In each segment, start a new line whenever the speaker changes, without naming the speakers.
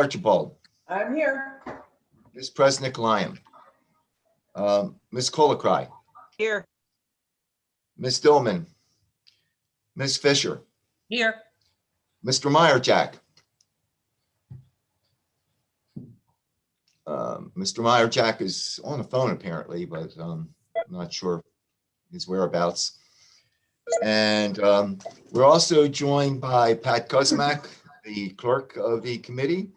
Archibald.
I'm here.
Ms. Presnick Lyon. Ms. Colacry.
Here.
Ms. Dillman. Ms. Fisher.
Here.
Mr. Meyer-Jack. Mr. Meyer-Jack is on the phone apparently, but I'm not sure his whereabouts. And we're also joined by Pat Kuzmak, the clerk of the committee.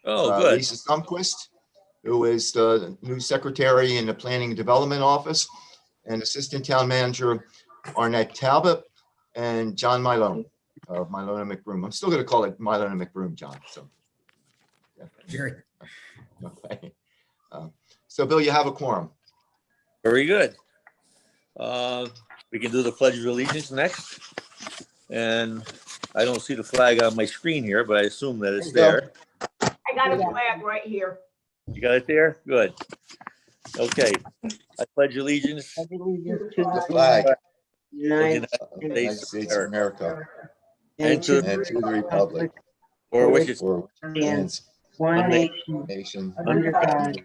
Oh, good.
Lisa Sumquist, who is the new secretary in the Planning and Development Office, and Assistant Town Manager Arnett Talbot, and John Milone of Milone and McBroom. I'm still going to call it Milone and McBroom, John. So, yeah.
Sure.
Okay. So, Bill, you have a quorum.
Very good. We can do the Pledge of Allegiance next. And I don't see the flag on my screen here, but I assume that it's there.
I got a flag right here.
You got it there? Good. Okay. I pledge allegiance to
The flag
the
United
United States of America
and to
and to the republic
or which is
for which stands
one
nation,
nation,
nation
under God,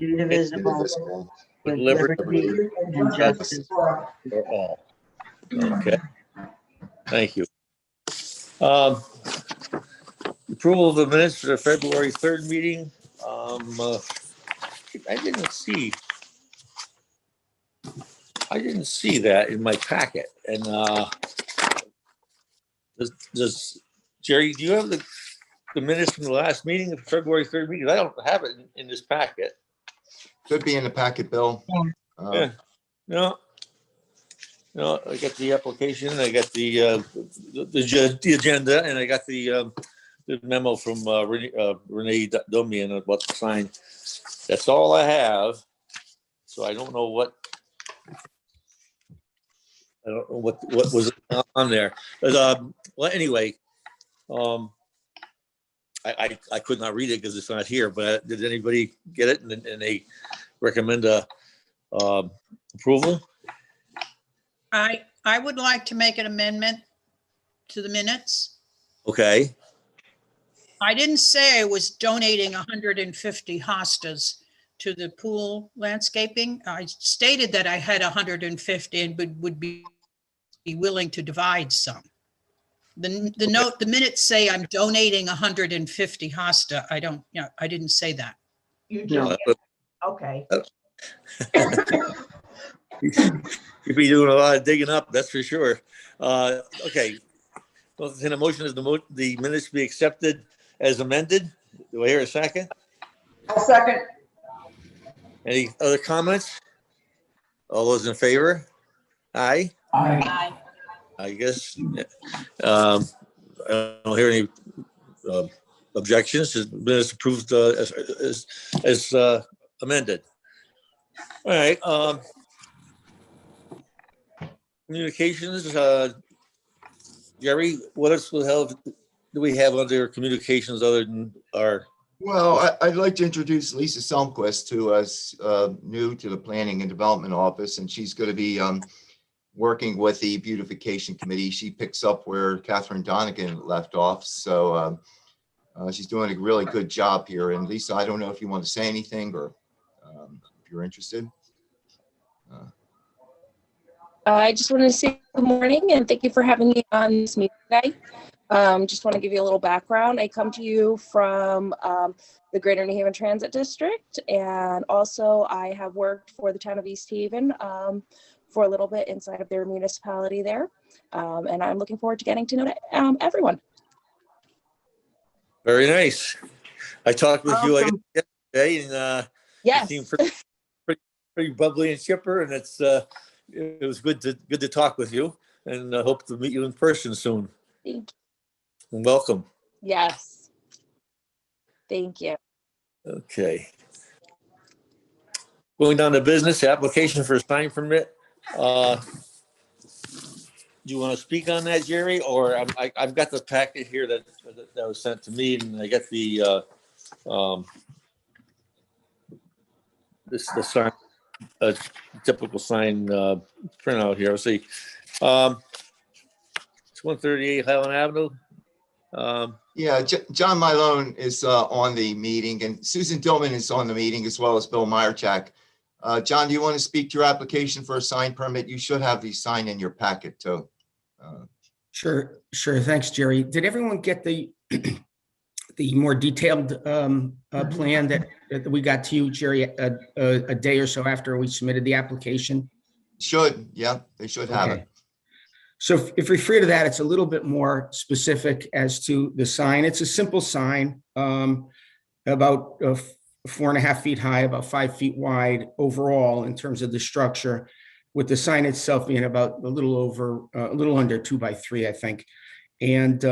indivisible,
indivisible,
with
liberty
liberty and justice.
for all. Okay. Thank you. Approval of the minutes for the February 3rd meeting. I didn't see that in my packet. And does Jerry, do you have the minutes from the last meeting, the February 3rd meeting? I don't have it in this packet.
Should be in the packet, Bill.
Yeah. No, I got the application, I got the agenda, and I got the memo from Renee Domian about the sign. That's all I have. So I don't know what was on there. But, well, anyway, I could not read it because it's not here. But did anybody get it? And they recommend approval?
I would like to make an amendment to the minutes.
Okay.
I didn't say I was donating 150 hostas to the pool landscaping. I stated that I had 150 and would be willing to divide some. The minutes say I'm donating 150 hosta. I didn't say that.
You
No.
just, okay.
You'd be doing a lot of digging up, that's for sure. Okay. Well, in a motion is the minutes be accepted as amended. Do I hear a second?
A second.
Any other comments? All those in favor? Aye.
Aye.
I guess. I don't hear any objections. The minutes approved as amended. All right. Communications. Jerry, what else do we have under communications other than our?
Well, I'd like to introduce Lisa Sumquist, who is new to the Planning and Development Office, and she's going to be working with the Beautification Committee. She picks up where Catherine Donegan left off. So she's doing a really good job here. And Lisa, I don't know if you want to say anything or if you're interested.
I just wanted to say good morning and thank you for having me on this meeting today. Just want to give you a little background. I come to you from the Greater New Haven Transit District, and also I have worked for the town of East Haven for a little bit inside of their municipality there, and I'm looking forward to getting to know everyone.
Very nice. I talked with you
Awesome.
yesterday, and
Yes.
you seem pretty bubbly and chipper, and it was good to talk with you, and I hope to meet you in person soon.
Thank
And welcome.
you. Yes. Thank you.
Okay. Going down to business, application for a sign permit. Do you want to speak on that, Jerry? Or I've got the packet here that was sent to me, and I got the the sign, typical sign printout here. Let's see. It's 138 Highland Avenue.
Yeah, John Mylone is on the meeting, and Susan Dillman is on the meeting, as well as Bill Meyerchak. John, do you want to speak to your application for a sign permit? You should have the sign in your packet too.
Sure. Thanks, Jerry. Did everyone get the the more detailed plan that we got to you, Jerry, a day or so after we submitted the application?
Should, yeah, they should have
Okay.
it.
So if we refer to that, it's a little bit more specific as to the sign. It's a simple sign, about 4.5 feet high, about 5 feet wide overall in terms of the structure, with the sign itself being about a little under 2 by 3, I think. And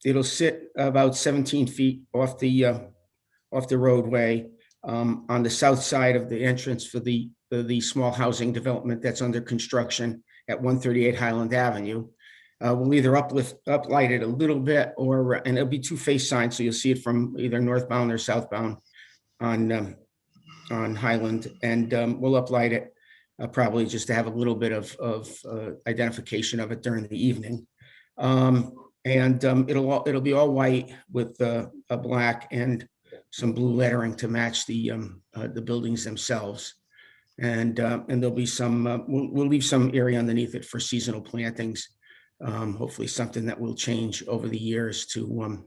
it'll sit about 17 feet off the roadway, on the south side of the entrance for the small housing development that's under construction at 138 Highland Avenue. We'll either uplight it a little bit, and it'll be two-face sign, so you'll see it from either northbound or southbound on Highland, and we'll uplight it probably just to have a little bit of identification of it during the evening. It'll be all white with a black and some blue lettering to match the buildings themselves. And there'll be some, we'll leave some area underneath it for seasonal plantings. Hopefully something that will change over the years to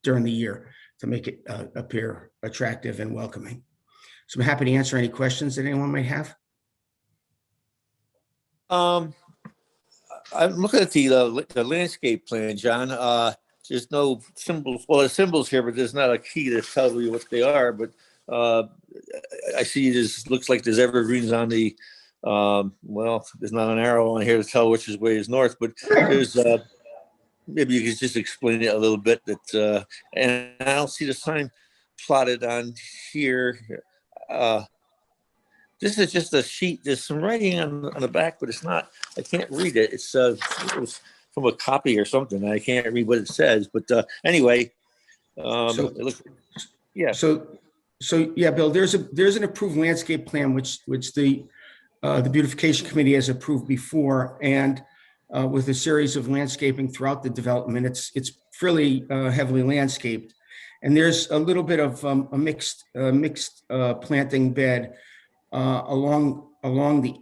during the year to make it appear attractive and welcoming. So I'm happy to answer any questions that anyone might have.
I'm looking at the landscape plan, John. There's no symbols. Well, there's symbols here, but there's not a key to tell you what they are. But I see this looks like there's evergreens on the. Well, there's not an arrow on here to tell which way is north, but there's. Maybe you could just explain it a little bit. That and I don't see the sign plotted on here. This is just a sheet. There's some writing on the back, but it's not. I can't read it. It was from a copy or something. I can't read what it says. But anyway,
So-
it looks. Yeah.
So yeah, Bill, there's an approved landscape plan which the Beautification Committee has approved before, and with a series of landscaping throughout the development, it's fairly heavily landscaped, and there's a little bit of a mixed planting bed along the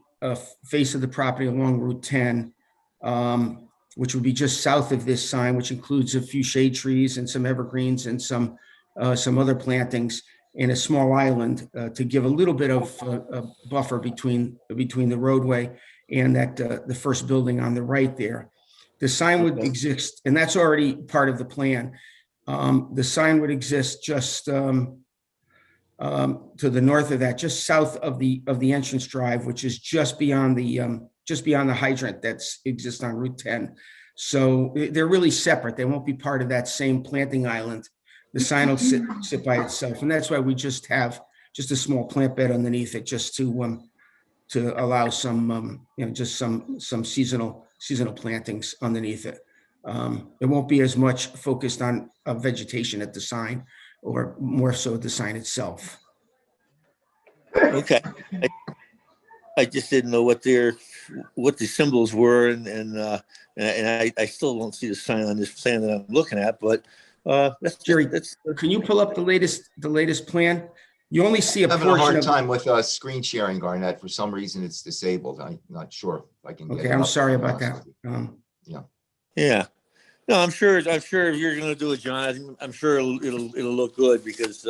face of the property along Route 10, which would be just south of this sign, which includes a few shade trees and some evergreens and some other plantings in a small island to give a little bit of a buffer between the roadway and that the first building on the right there. The sign would exist, and that's already part of the plan. The sign would exist just to the north of that, just south of the entrance drive, which is just beyond the hydrant that's exists on Route 10. So they're really separate. They won't be part of that same planting island. The sign will sit by itself, and that's why we just have just a small plant bed underneath it, just to allow some just some seasonal plantings underneath it. It won't be as much focused on vegetation at the sign, or more so the sign itself.
Okay. I just didn't know what the symbols were, and I still don't see the sign on this plan that I'm looking at. But that's
Jerry,
that's
can you pull up the latest plan? You only see a
Having a
portion
hard
of.
time with screen sharing, Garnett. For some reason, it's disabled. I'm not sure if I can get
Okay,
it
I'm
up,
sorry
to be
about that.
honest
yeah. No, I'm sure if you're going to do it, John, I'm sure it'll look good, because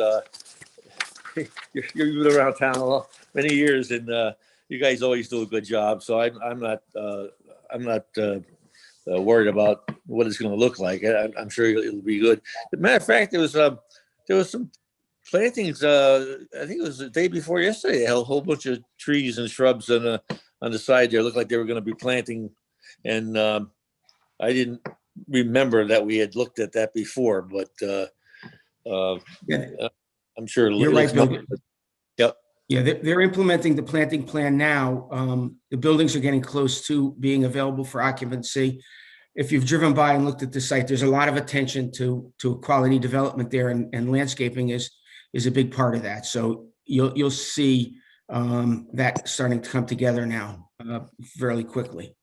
you've been around town many years, and you guys always do a good job. So I'm not worried about what it's going to look like. I'm sure it'll be good. As a matter of fact, there was some plantings. I think it was the day before yesterday. They had a whole bunch of trees and shrubs on the side there. It looked like they were going to be planting, and I didn't remember that we had looked at that before, but
Yeah.
I'm sure
You're right, Bill.
Yep.
Yeah, they're implementing the planting plan now. The buildings are getting close to being available for occupancy. If you've driven by and looked at the site, there's a lot of attention to quality development there, and landscaping is a big part of that. So you'll see that starting to come together now fairly quickly.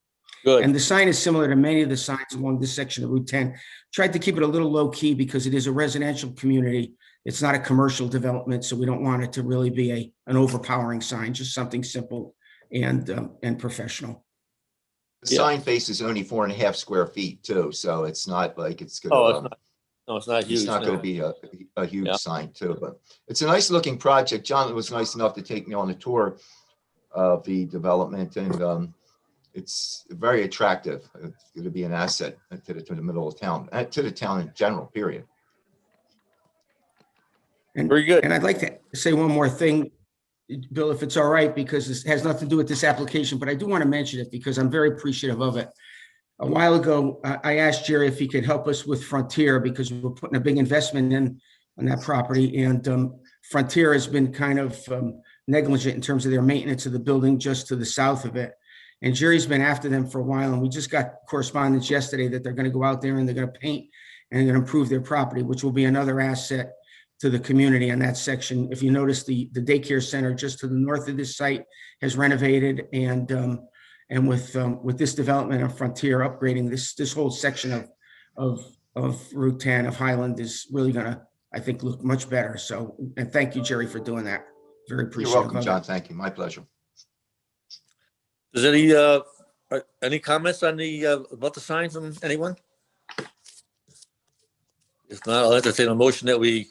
Good.
And the sign is similar to many of the signs along this section of Route 10. Tried to keep it a little low key because it is a residential community. It's not a commercial development, so we don't want it to really be an overpowering sign, just something simple and professional.
The
Yeah.
sign face is only 4.5 square feet too, so it's not like it's
Oh, it's
gonna,
not, no, it's not huge.
it's not gonna
No.
be a huge
Yeah.
sign too, but it's a nice looking project. John was nice enough to take me on a tour of the development, and it's very attractive. It's gonna be an asset to the middle of town, to the town in general, period.
Very good.
And I'd like to say one more thing, Bill, if it's all right, because this has nothing to do with this application, but I do want to mention it because I'm very appreciative of it. A while ago, I asked Jerry if he could help us with Frontier because we're putting a big investment in on that property. And Frontier has been kind of negligent in terms of their maintenance of the building just to the south of it. And Jerry's been after them for a while. And we just got correspondence yesterday that they're going to go out there and they're going to paint and they're going to improve their property, which will be another asset to the community on that section. If you notice, the daycare center just to the north of this site has renovated, and with this development of Frontier upgrading this whole section of Route 10 of Highland is really gonna, I think, look much better. So, and thank you, Jerry, for doing that. Very
You're
appreciative
welcome,
of
John.
it.
Thank you. My pleasure.
Does any comments on the, about the sign from anyone? If not, I'll entertain a motion that we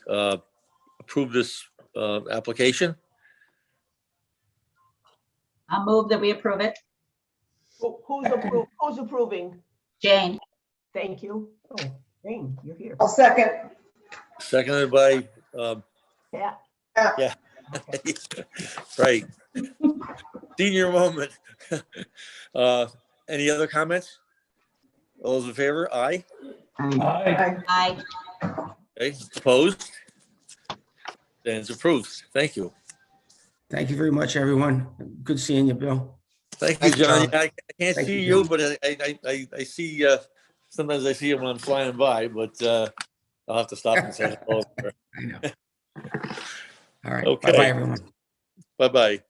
approve this application.
I'll move that we approve it.
Who's approving?
Jane,
Thank you. Oh, Jane, you're here. I'll second.
Seconded by,
Yeah.
yeah, right. Senior moment. Any other comments? All those in favor? Aye.
aye.
Okay, opposed? Then it's approved. Thank you.
Thank you very much, everyone. Good seeing you, Bill.
Thank you,
Thank you,
John.
John.
I can't
Thank
see
you,
you, but I see, sometimes I see him when I'm flying by, but I'll have to stop and say hello.
I know. All right.
Okay.
Bye-bye, everyone.
Bye-bye.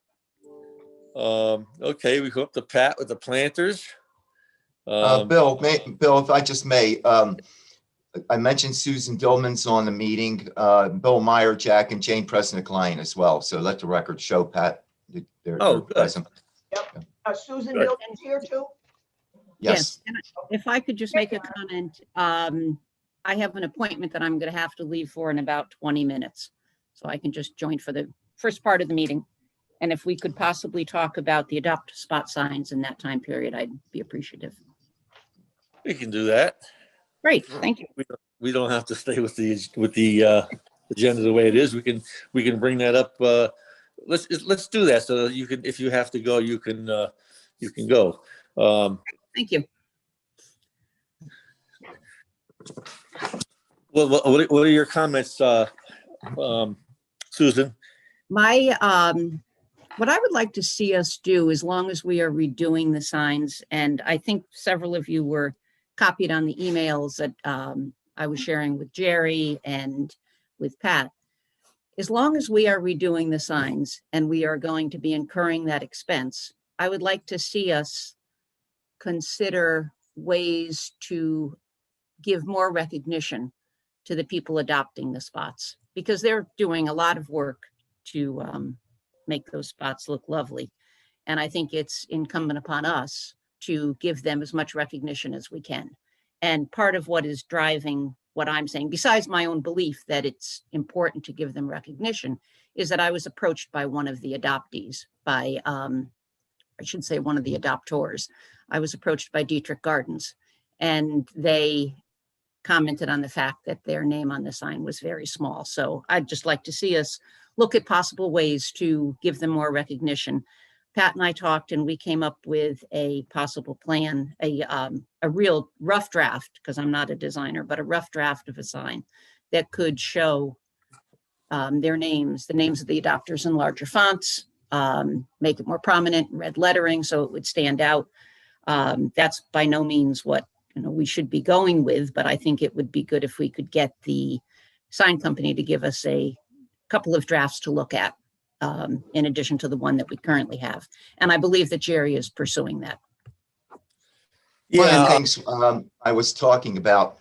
Okay, we go up to Pat with the planters.
Bill, if I just may, I mentioned Susan Dillman's on the meeting, Bill Meyer, Jack, and Jane Presnick-Klein as well. So let the record show, Pat, that they're
good.
present.
Susan
Good.
Dillon's here too?
Yes.
And if I could just make a comment, I have an appointment that I'm going to have to leave for in about 20 minutes. So I can just join for the first part of the meeting. And if we could possibly talk about the adopt spot signs in that time period, I'd be appreciative.
We can do that.
Great, thank you.
We don't have to stay with the agenda the way it is. We can bring that up. Let's do that so that you can, if you have to go, you can go.
Thank you.
Well, what are your comments, Susan?
What I would like to see us do, as long as we are redoing the signs, and I think several of you were copied on the emails that I was sharing with Jerry and with Pat. As long as we are redoing the signs and we are going to be incurring that expense, I would like to see us consider ways to give more recognition to the people adopting the spots, because they're doing a lot of work to make those spots look lovely. And I think it's incumbent upon us to give them as much recognition as we can. And part of what is driving what I'm saying, besides my own belief that it's important to give them recognition, is that I was approached by one of the adoptees, by, I should say one of the adoptors. I was approached by Dietrich Gardens, and they commented on the fact that their name on the sign was very small. So I'd just like to see us look at possible ways to give them more recognition. Pat and I talked and we came up with a possible plan, a real rough draft, because I'm not a designer, but a rough draft of a sign that could show their names, the names of the adopters in larger fonts, make it more prominent, red lettering so it would stand out. That's by no means what we should be going with, but I think it would be good if we could get the sign company to give us a couple of drafts to look at, in addition to the one that we currently have. And I believe that Jerry is pursuing that.
One of the
Yeah,
things I was talking about,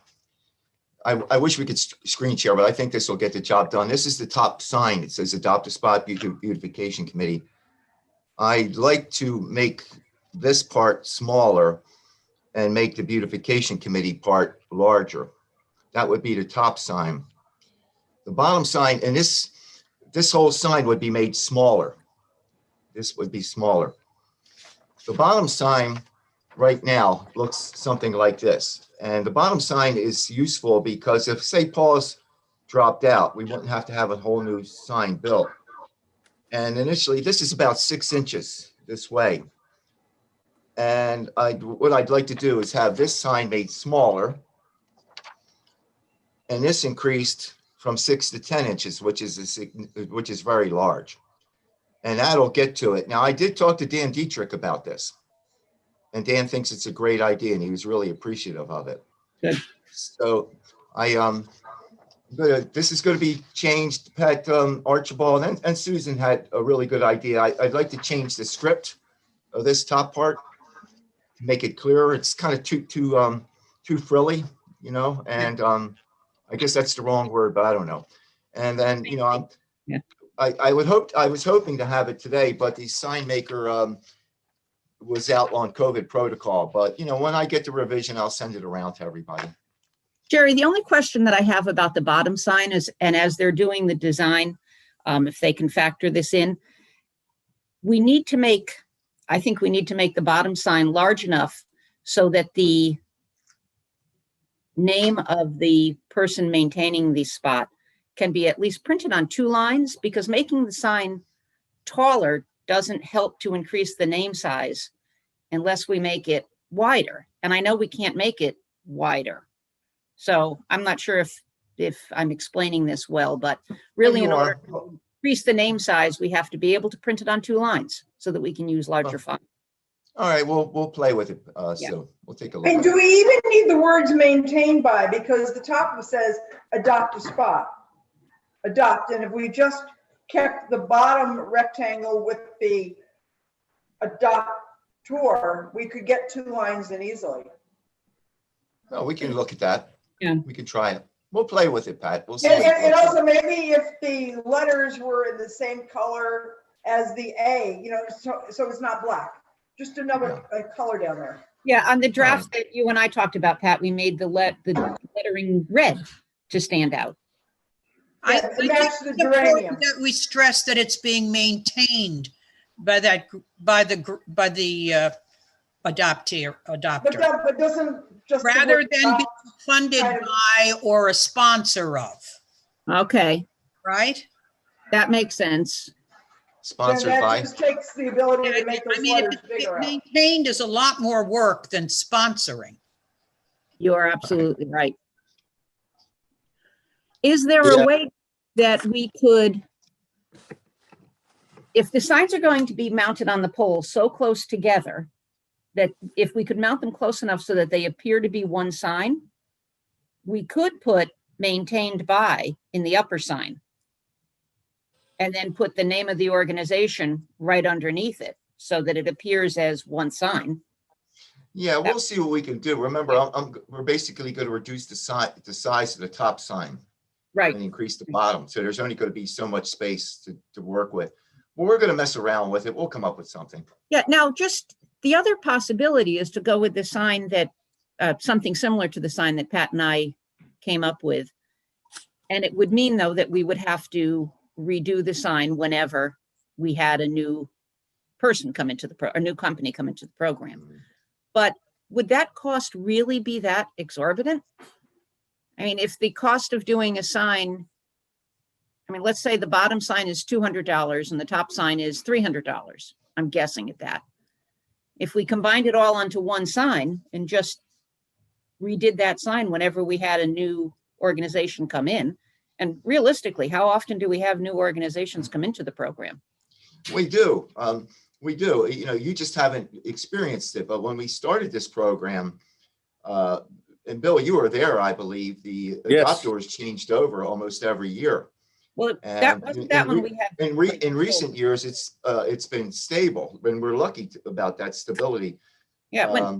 I wish we could screen share, but I think this will get the job done. This is the top sign. It says Adopt a Spot Beautification Committee. I'd like to make this part smaller and make the Beautification Committee part larger. That would be the top sign. The bottom sign, and this whole sign would be made smaller. This would be smaller. The bottom sign right now looks something like this. And the bottom sign is useful because if, say, Paul's dropped out, we wouldn't have to have a whole new sign built. And initially, this is about 6 inches this way. And what I'd like to do is have this sign made smaller and this increased from 6 to 10 inches, which is very large. And that'll get to it. Now, I did talk to Dan Dietrich about this. And Dan thinks it's a great idea and he was really appreciative of it.
Good.
So this is going to be changed. Pat, Archibald and Susan had a really good idea. I'd like to change the script of this top part to make it clearer. It's kind of too frilly, you know, and I guess that's the wrong word, but I don't know. And then, you know, I was hoping to have it today, but the sign maker was out on COVID protocol. But, you know, when I get the revision, I'll send it around to everybody.
Jerry, the only question that I have about the bottom sign is, and as they're doing the design, if they can factor this in, I think we need to make the bottom sign large enough so that the name of the person maintaining the spot can be at least printed on 2 lines, because making the sign taller doesn't help to increase the name size unless we make it wider. And I know we can't make it wider. So I'm not sure if I'm explaining this well, but really in order to increase the name size, we have to be able to print it on 2 lines so that we can use larger font.
All right, we'll play with it soon. We'll take a look.
And do we even need the words maintained by? Because the top says adopt a spot. Adopt, and if we just kept the bottom rectangle with the adoptor, we could get 2 lines in easily.
No, we can look at that.
Yeah.
We can try it. We'll play with it, Pat. We'll see.
And also maybe if the letters were in the same color as the A, you know, so it's not black, just another color down there.
Yeah, on the draft that you and I talked about, Pat, we made the lettering red to stand out.
I
Yeah,
think
match the
it's important
geranium.
that we stress that it's being maintained by the adopter.
But doesn't just.
Rather than be funded by or a sponsor of,
Okay,
right?
that makes sense.
Sponsored
that
by.
just takes the ability to make
I
those
mean,
letters bigger.
maintained is a lot more work than sponsoring.
You are absolutely right. Is there a way that we could, if the signs are going to be mounted on the pole so close together, that if we could mount them close enough so that they appear to be one sign, we could put maintained by in the upper sign and then put the name of the organization right underneath it so that it appears as one sign.
Yeah, we'll see what we can do. Remember, we're basically going to reduce the size of the top sign.
Right.
And increase the bottom. So there's only going to be so much space to work with. Well, we're going to mess around with it. We'll come up with something.
Yeah. Now, just the other possibility is to go with the sign that something similar to the sign that Pat and I came up with. And it would mean, though, that we would have to redo the sign whenever we had a new person come into a new company come into the program. But would that cost really be that exorbitant? I mean, if the cost of doing a sign, I mean, let's say the bottom sign is $200 and the top sign is $300. I'm guessing at that. If we combined it all onto one sign and just redid that sign whenever we had a new organization come in, and realistically, how often do we have new organizations come into the program?
We do. We do. You know, you just haven't experienced it. But when we started this program, and Bill, you were there, I believe, the adopters changed over almost every year.
Well, that wasn't that one we had.
In recent years, it's been stable, and we're lucky about that stability.
Yeah,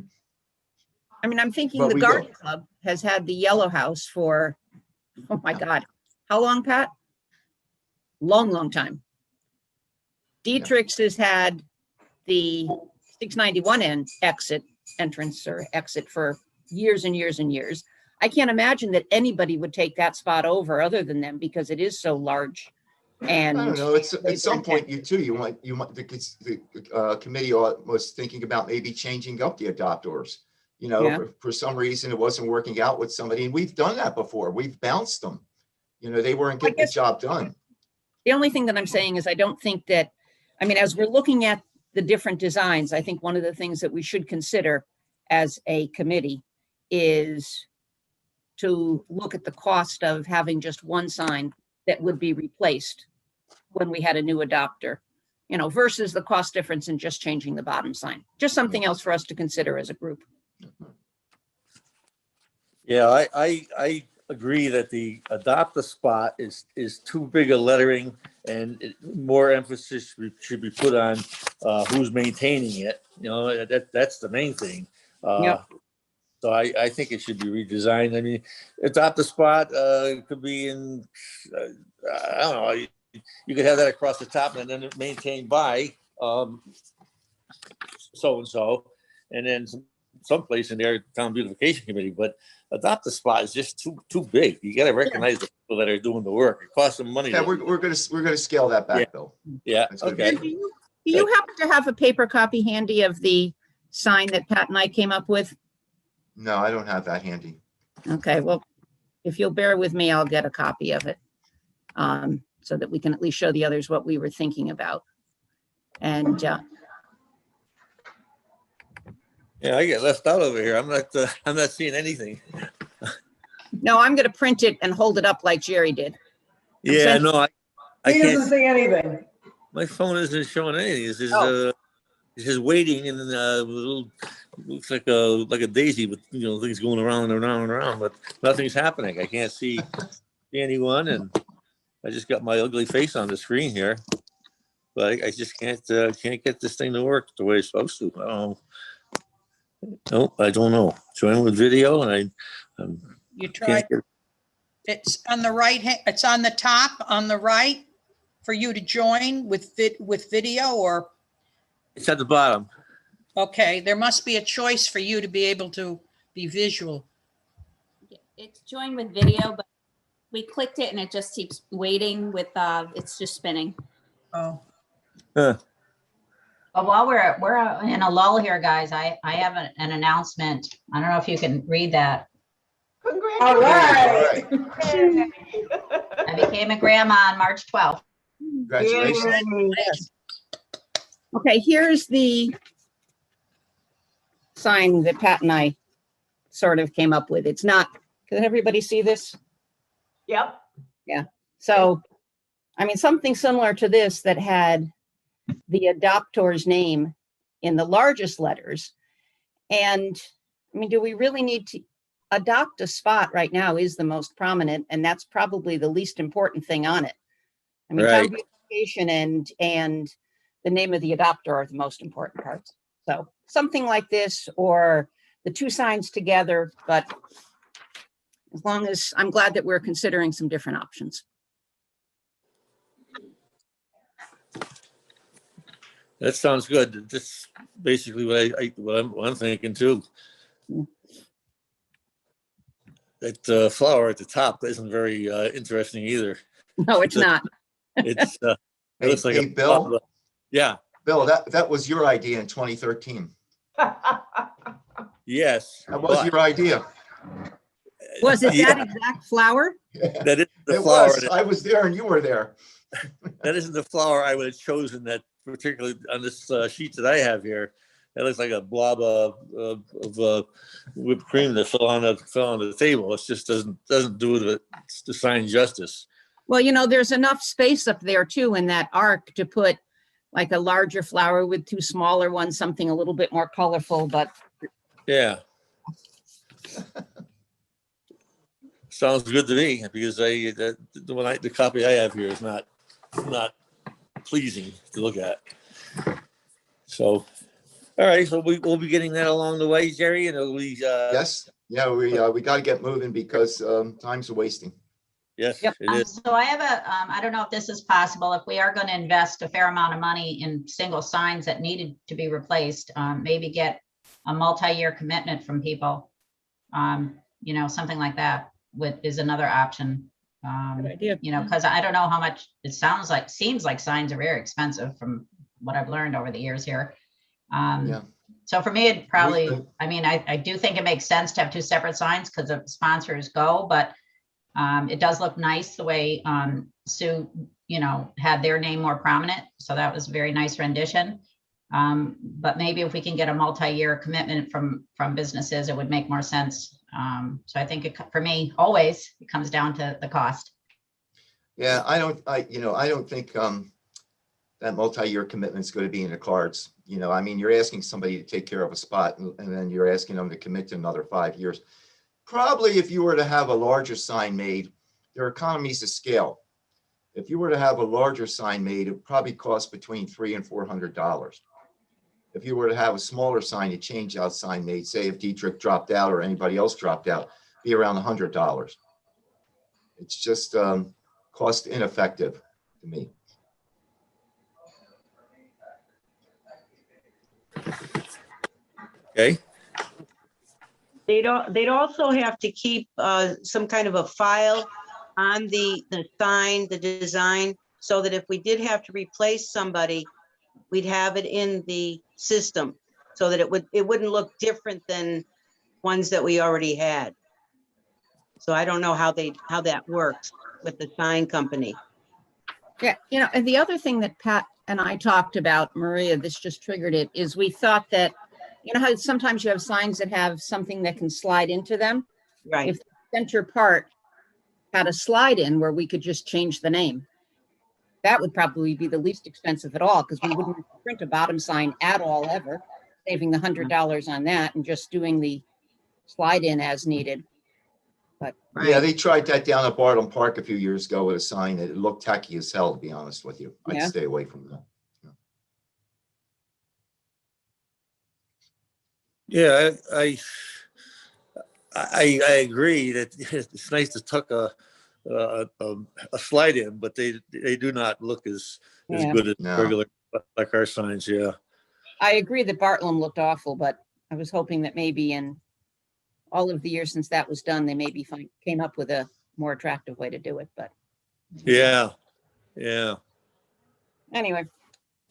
I mean, I'm thinking
But
the
we will.
garden club has had the yellow house for, oh my God, how long, Pat? Long, long time. Dietrich's has had the 691 entrance or exit for years and years and years. I can't imagine that anybody would take that spot over other than them because it is so large. And
I don't know, it's, at
labor
some point,
intensive.
you want, the committee was thinking about maybe changing up the adopters. You know,
Yeah.
for some reason, it wasn't working out with somebody, and we've done that before. We've bounced them. You know, they weren't getting the
guess-
job done.
The only thing that I'm saying is I don't think that, I mean, as we're looking at the different designs, I think one of the things that we should consider as a committee is to look at the cost of having just one sign that would be replaced when we had a new adopter, you know, versus the cost difference in just changing the bottom sign. Just something else for us to consider as a group.
Yeah, I agree that the adopt a spot is too big a lettering, and more emphasis should be put on who's maintaining it. You know, that's the main thing.
Yep.
So I think it should be redesigned. I mean, adopt a spot could be in, I don't know, you could have that across the top and then maintained by so-and-so, and then someplace in there, town beautification committee, but adopt a spot is just too big. You gotta recognize the people that are doing the work. It costs them money.
Yeah, we're gonna scale that back, Bill.
Yeah,
That's gonna
okay.
be-
Do you happen to have a paper copy handy of the sign that Pat and I came up with?
No, I don't have that handy.
Okay, well, if you'll bear with me, I'll get a copy of it. So that we can at least show the others what we were thinking about. And
Yeah, I get left out over here. I'm not seeing anything.
no, I'm gonna print it and hold it up like Jerry did.
Yeah,
sending-
no, I
He
can't.
doesn't see anything.
My phone isn't showing anything.
Oh.
It's just waiting, and looks like a daisy with things going around and around and around, but nothing's happening. I can't see anyone, and I just got my ugly face on the screen here, but I just can't get this thing to work the way it's supposed to. I don't know. Nope, I don't know. Join with video, and
You
can't
tried,
get.
it's on the right, it's on the top, on the right, for you to join with video, or,
It's at the bottom.
okay, there must be a choice for you to be able to be visual.
It's joined with video, but we clicked it and it just keeps waiting with, it's just spinning.
Oh,
Huh.
But while we're in a lull here, guys, I have an announcement. I don't know if you can read that.
All right.
I became a grandma on March 12th.
Congratulations.
Okay, here's the sign that Pat and I sort of came up with. It's not, can everybody see this?
Yep.
So, I mean, something similar to this that had the adopter's name in the largest letters. And I mean, do we really need to adopt a spot right now is the most prominent, and that's probably the least important thing on it. I mean, town
Right.
beautification and the name of the adopter are the most important parts. So something like this, or the two signs together, but as long as, I'm glad that we're considering some different options.
That sounds good. That's basically what I'm thinking too. That flower at the top isn't very interesting either.
No, it's not.
It's it looks like
Hey,
a
Bill?
Yeah.
Bill, that was your idea in 2013.
Yes.
That was
but
your idea.
Was it
Yeah.
that exact flower?
That isn't the
It
flower.
was. I was there and you were there.
That isn't the flower I would have chosen. That particularly on this sheet that I have here. That looks like a blob of whipped cream that fell on the table. It just doesn't do the sign justice.
Well, you know, there's enough space up there too in that arc to put like a larger flower with two smaller ones, something a little bit more colorful, but
Yeah. Sounds good to me, because the copy I have here is not pleasing to look at. So All right, so we'll be getting that along the way, Jerry, and we,
Yes, yeah, we got to get moving because time's wasting.
yes,
Yep.
it is.
So I have I don't know if this is possible, if we are going to invest a fair amount of money in single signs that needed to be replaced, maybe get a multi-year commitment from people. Something like that is another option.
Good idea.
Because I don't know how much it seems like signs are very expensive from what I've learned over the years here.
Yeah.
So for me, it probably,
We-
I do think it makes sense to have two separate signs because the sponsors go, but it does look nice the way Sue, had their name more prominent. So that was a very nice rendition. But maybe if we can get a multi-year commitment from businesses, it would make more sense. So I think for me, always, it comes down to the cost.
Yeah, I don't think that multi-year commitment is going to be in the cards. I mean, you're asking somebody to take care of a spot and then you're asking them to commit to another 5 years. Probably if you were to have a larger sign made, there are economies of scale. If you were to have a larger sign made, it would probably cost between $300 and $400. If you were to have a smaller sign, a change out sign made, say if Dietrich dropped out or anybody else dropped out, be around $100. It's just cost ineffective to me.
Okay,
They'd also have to keep some kind of a file on the sign, the design, so that if we did have to replace somebody, we'd have it in the system so that it wouldn't look different than ones that we already had. So I don't know how that works with the sign company.
Yeah, and the other thing that Pat and I talked about, Maria, this just triggered it, is we thought that, how sometimes you have signs that have something that can slide into them?
Right.
If the center part had a slide in where we could just change the name, that would probably be the least expensive at all, because we wouldn't print a bottom sign at all ever, saving the $100 on that and just doing the slide in as needed. But
Yeah, they tried that down at Bartram Park a few years ago with a sign that it looked tacky as hell, to be honest with you. I'd
Yeah.
stay away from that.
yeah, I agree that it's nice to tuck a slide in, but they do not look as
Yeah.
good as
No.
regular, like our signs, yeah.
I agree that Bartlam looked awful, but I was hoping that maybe in all of the years since that was done, they maybe came up with a more attractive way to do it. But
Yeah.
anyway,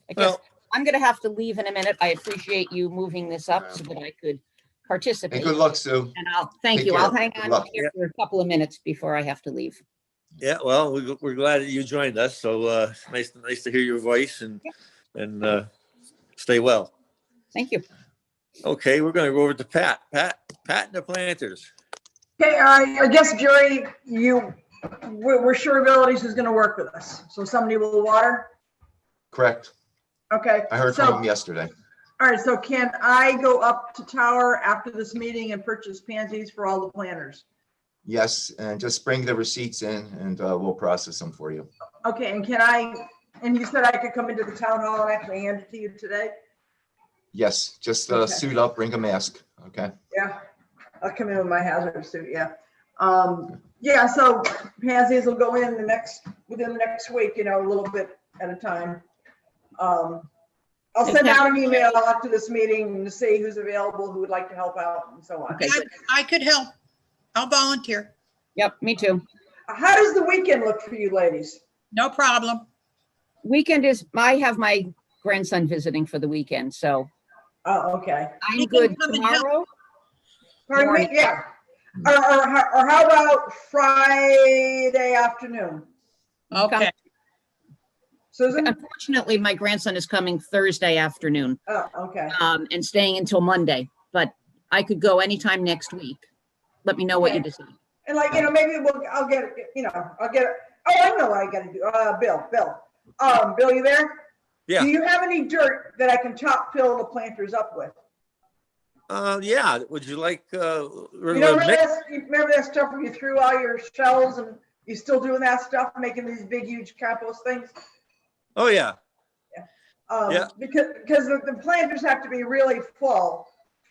I guess
Well,
I'm going to have to leave in a minute. I appreciate you moving this up so that I could
Hey,
participate.
good luck, Sue.
And thank
Take
you.
care.
I'll hang
Good
on
luck.
here for a couple of minutes before I have to leave.
yeah, well, we're glad that you joined us. So nice to hear your voice and stay well.
Thank you.
Okay, we're going to go over to Pat and the planters.
Okay, I guess, Jerry, we're sure Abilities is gonna work with us, so somebody will water?
Correct.
Okay.
I heard
so-
from him yesterday.
All right, so can I go up to Tower after this meeting and purchase pansies for all the planters?
Yes, and just bring the receipts in and we'll process them for you.
Okay, and you said I could come into the town hall and actually hand it to you today?
Yes, just
Okay.
suit up, bring a mask, okay?
Yeah, I'll come in with my hazard suit, yeah. Yeah, so pansies will go in within the next week, a little bit at a time. I'll send out an email after this meeting to see who's available, who would like to help out and so on.
Okay, good.
I could help. I'll volunteer.
Yep, me too.
How does the weekend look for you ladies?
No problem.
Weekend I have my grandson visiting for the weekend, so
Oh, okay.
I'm
You can
good
come and help.
tomorrow.
Pardon me?
Morning.
Yeah. Or how about Friday afternoon?
Okay.
Susan?
Unfortunately, my grandson is coming Thursday afternoon,
Oh, okay.
and staying until Monday, but I could go anytime next week. Let me know what you decide.
And maybe I'll get, oh, I know what I gotta do. Bill, you there?
Yeah.
Do you have any dirt that I can top fill the planters up with?
Yeah, would you like
Remember that stuff where you threw all your shells and you still doing that stuff, making these big, huge compost things?
Oh, yeah.
Yeah.
Yeah.
Because the planters have to be really full,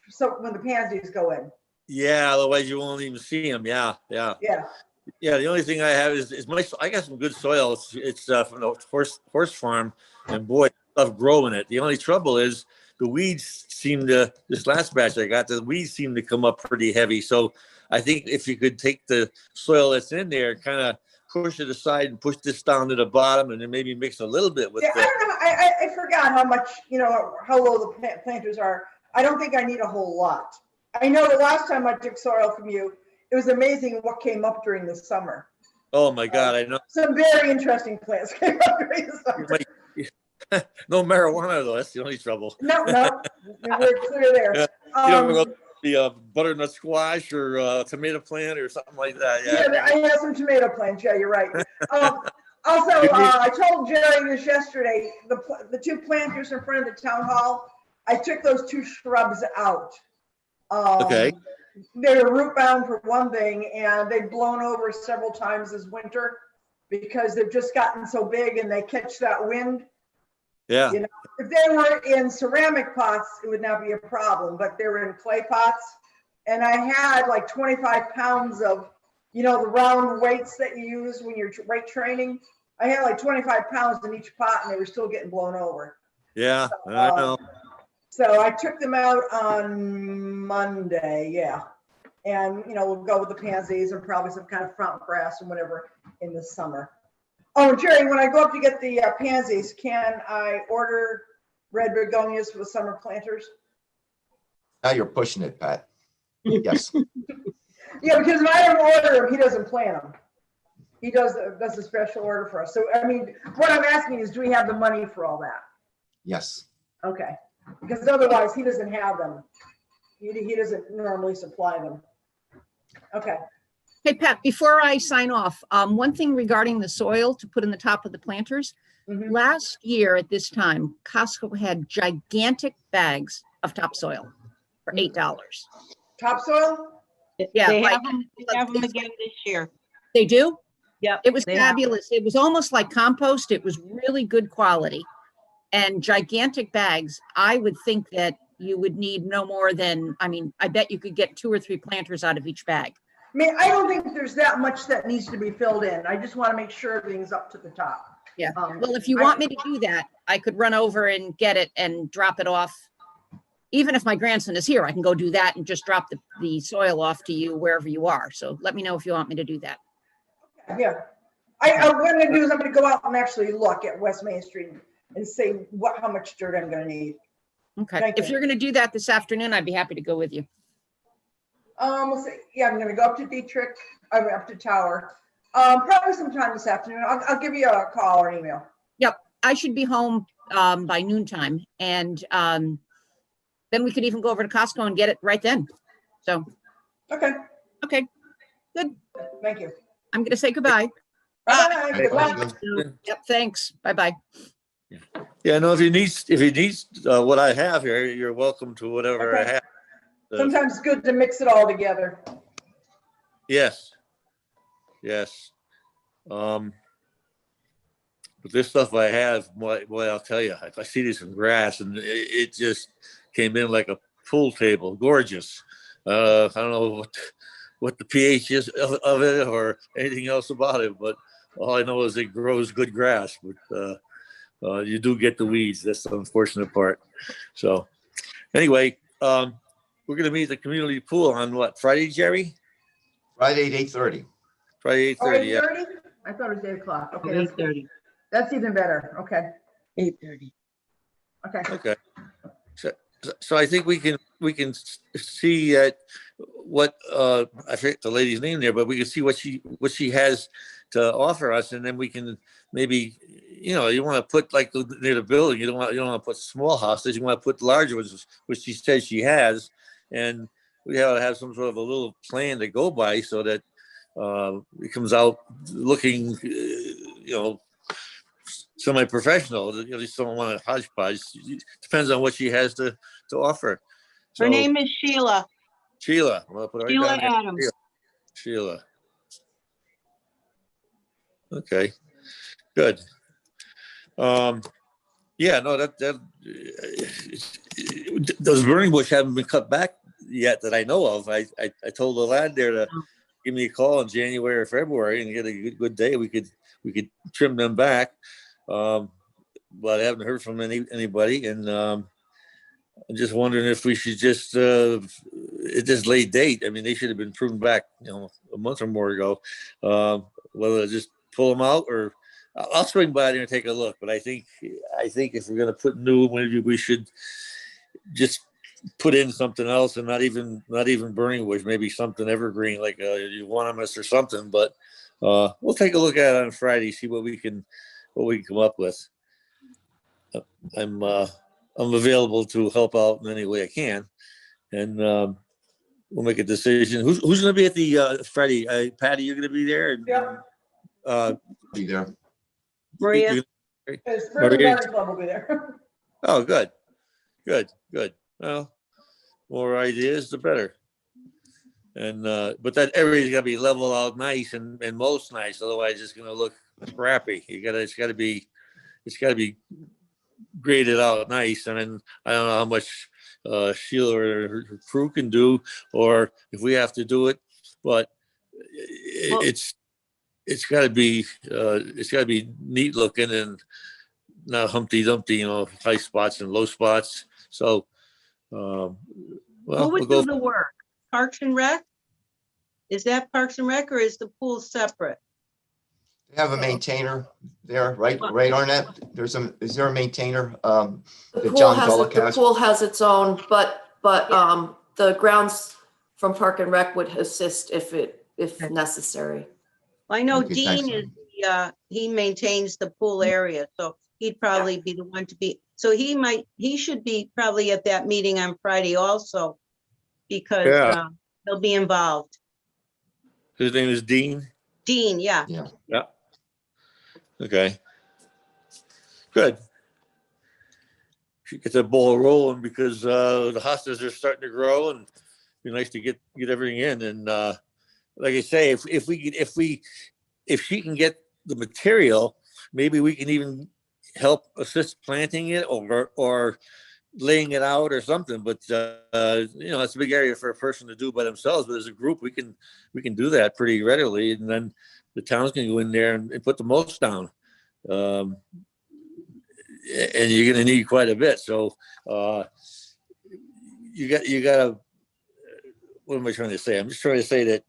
so when the pansies go in.
Yeah, otherwise you won't even see them. Yeah, yeah.
Yeah,
Yeah, the only thing I have is I got some good soil. It's from the horse farm, and boy, stuff growing it. The only trouble is the weeds seem to, this last batch I got, the weeds seem to come up pretty heavy. So I think if you could take the soil that's in there, kind of push it aside and push this down to the bottom, and then maybe mix a little bit with
yeah, I
the,
don't know, I forgot how much, how low the planters are. I don't think I need a whole lot. I know the last time I took soil from you, it was amazing what came up during the summer.
oh my God, I know.
Some very interesting plants came up during the summer.
No marijuana though, that's the only trouble.
No, we're clear there.
Yeah. You don't go the butternut squash or tomato plant or something like that.
Yeah, I have some tomato plants. Yeah, you're right. Also, I told Jerry this yesterday, the two planters in front of the town hall, I took those two shrubs out.
Okay.
They were root bound for one thing, and they've blown over several times this winter because they've just gotten so big and they catch that wind.
Yeah.
If they were in ceramic pots, it would not be a problem, but they were in clay pots. And I had like 25 pounds of, the round weights that you use when you're weight training. I had like 25 pounds in each pot and they were still getting blown over.
Yeah, I know.
So I took them out on Monday, yeah. And, we'll go with the pansies and probably some kind of fountain grass and whatever in the summer. Oh, Jerry, when I go up to get the pansies, can I order red begonias for the summer planters?
Now you're pushing it, Pat. Yes.
Yeah, because if I don't order them, he doesn't plant them. He does a special order for us. So, I mean, what I'm asking is, do we have the money for all that?
Yes.
Okay. Because otherwise, he doesn't have them. He doesn't normally supply them. Okay.
Hey, Pat, before I sign off, one thing regarding the soil to put in the top of the planters.
Mhm.
Last year at this time, Costco had gigantic bags of topsoil for $8.
Topsoil?
Yeah,
They
like-
have them again this year.
They do?
Yep.
It was
they have 'em.
fabulous. It was almost like compost. It was really good quality. And gigantic bags, I would think that you would need no more than, I bet you could get 2 or 3 planters out of each bag.
I mean, I don't think there's that much that needs to be filled in. I just want to make sure everything's up to the top.
Yeah.
Um,
Well, if you
I-
want me to do that, I could run over and get it and drop it off. Even if my grandson is here, I can go do that and just drop the soil off to you wherever you are. So let me know if you want me to do that.
Yeah. What I'm going to do is I'm going to go out and actually look at West Main Street and see how much dirt I'm going to need.
Okay.
Thank
If
you.
you're going to do that this afternoon, I'd be happy to go with you.
We'll see. Yeah, I'm going to go up to Dietrich, up to Tower. Probably sometime this afternoon. I'll give you a call or an email.
I should be home by noontime, and then we could even go over to Costco and get it right then. So,
Okay.
okay, good.
Thank you.
I'm going to say goodbye.
Bye. Good luck.
Yep, thanks. Bye-bye.
Yeah, no, if you need what I have here, you're welcome to whatever I
Okay.
have.
Sometimes it's good to mix it all together.
Yes. Yes. But this stuff I have, boy, I'll tell you, if I see this in grass and it just came in like a pool table, gorgeous. I don't know what the pH is of it or anything else about it, but all I know is it grows good grass. But you do get the weeds. That's the unfortunate part. So anyway, we're going to meet at the community pool on what, Friday, Jerry?
Friday at 8:30.
Friday, 8:30. Yeah.
8:30? I thought it was 8 o'clock. Okay,
8:30.
that's even better. Okay.
8:30.
Okay.
Okay. So I think we can see what I forget the lady's name there, but we can see what she has to offer us, and then we can maybe, you want to put like near the building. You don't want to put small houses. You want to put larger ones, which she says she has, and we have to have some sort of a little plan to go by so that it comes out looking, semi-professional. You just don't want a hodgepodge. Depends on what she has to offer.
Her name is Sheila.
Sheila. I'm gonna put her right
Sheila
down here.
Adams.
Sheila. Okay. Good. Yeah, no, those burning bush haven't been cut back yet that I know of. I told the lad there to give me a call in January or February and get a good day. We could trim them back. But I haven't heard from anybody. And I'm just wondering if we should just, at this late date, I mean, they should have been pruned back, a month or more ago. Whether just pull them out or I'll swing by there and take a look. But I think if we're going to put new, maybe we should just put in something else and not even burning bush, maybe something evergreen like euonymus or something. But we'll take a look at it on Friday, see what we can come up with. I'm available to help out in any way I can, and we'll make a decision. Who's going to be at the Friday? Patty, you're going to be there. And,
Yeah.
Be there.
Maria?
It's River Garden Club will be there.
Oh, good. Well, more ideas, the better. And but that area's got to be leveled out nice and most nice. Otherwise, it's going to look crappy. It's got to be graded out nice. And then I don't know how much Sheila or her crew can do, or if we have to do it. But it's got to be neat looking and not Humpty Dumpty, high spots and low spots. So, well,
Who would do the work? Parks and Rec? Is that Parks and Rec or is the pool separate?
They have a maintainer there, right, Arnett? Is there a maintainer?
The
that
pool
John
has,
Gullick
the
has?
pool has its own, but the grounds from Park and Rec would assist if necessary.
I know
Okay, thanks.
Dean is, he maintains the pool area, so he'd probably be the one to be, so he should be probably at that meeting on Friday also, because
Yeah.
he'll be involved.
His name is Dean.
Dean, yeah.
Yeah. Okay. Good. Should get that ball rolling because the hostas are starting to grow and it'd be nice to get everything in. And like I say, if she can get the material, maybe we can even help assist planting it or laying it out or something. But it's a big area for a person to do by themselves. But as a group, we can do that pretty readily, and then the towns can go in there and put the mulch down. And you're going to need quite a bit. So you got to. What am I trying to say? I'm just trying to say that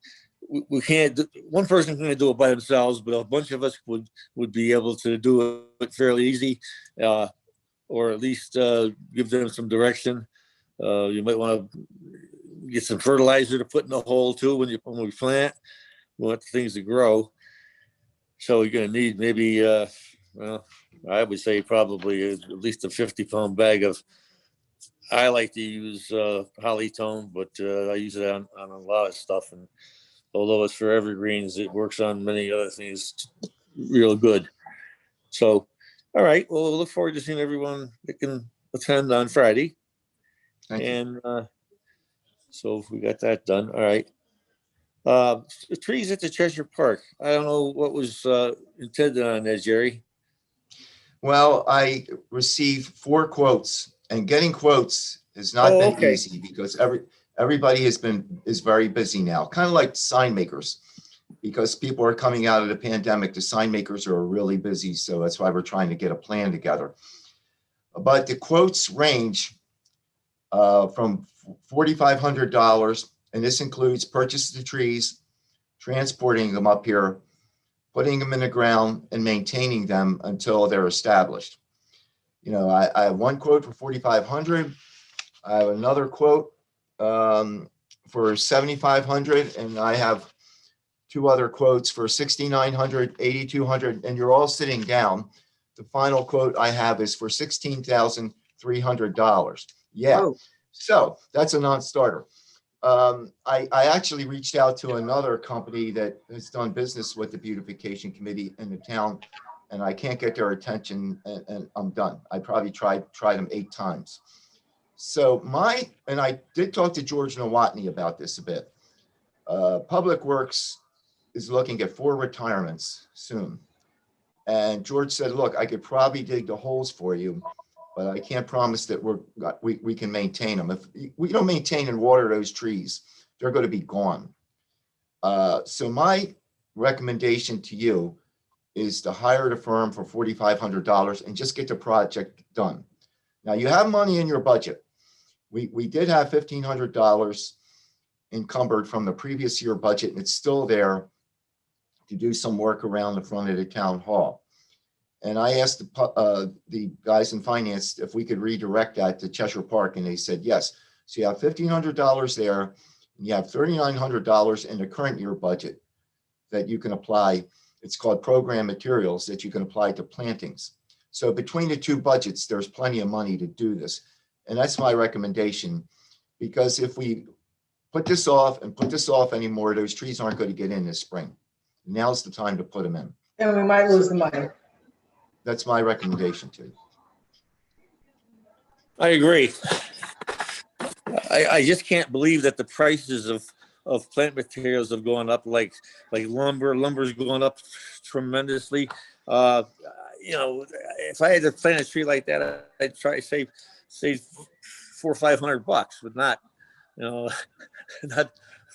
we can't. One person can't do it by themselves, but a bunch of us would be able to do it fairly easy. Or at least give them some direction. You might want to get some fertilizer to put in the hole too when we plant. We want things to grow. So you're going to need maybe, I would say probably at least a 50-pound bag of. I like to use Hollytone, but I use it on a lot of stuff. And although it's for evergreens, it works on many other things real good. So. All right. Well, we'll look forward to seeing everyone that can attend on Friday.
Thank you.
And so we got that done. All right. The trees at the Cheshire Park. I don't know what was intended on that, Jerry.
Well, I received 4 quotes, and getting quotes has not been easy because everybody is very busy now, kind of like sign makers. Because people are coming out of the pandemic, the sign makers are really busy. So that's why we're trying to get a plan together. But the quotes range from $4,500, and this includes purchase of the trees, transporting them up here, putting them in the ground, and maintaining them until they're established. I have one quote for $4,500. I have another quote for $7,500, and I have 2 other quotes for $6,900, $8,200, and you're all sitting down. The final quote I have is for $16,300. Yeah, So that's a non-starter. I actually reached out to another company that has done business with the Beautification Committee in the town, and I can't get their attention, and I'm done. I probably tried them 8 times. So and I did talk to George Nowotny about this a bit. Public Works is looking at 4 retirements soon. And George said, look, I could probably dig the holes for you, but I can't promise that we can maintain them. If we don't maintain and water those trees, they're going to be gone. So my recommendation to you is to hire the firm for $4,500 and just get the project done. Now you have money in your budget. We did have $1,500 encumbered from the previous year budget, and it's still there to do some work around the front of the town hall. And I asked the guys in finance if we could redirect that to Cheshire Park, and they said yes. So you have $1,500 there, and you have $3,900 in the current year budget that you can apply. It's called program materials that you can apply to plantings. So between the two budgets, there's plenty of money to do this. And that's my recommendation, because if we put this off and put this off anymore, those trees aren't going to get in this spring. Now's the time to put them in.
And we might lose the money.
That's my recommendation to you.
I agree. I just can't believe that the prices of plant materials have gone up like lumber. Lumber's going up tremendously. You know, if I had to plant a tree like that, I'd try to save $400 or $500, but not, you know, not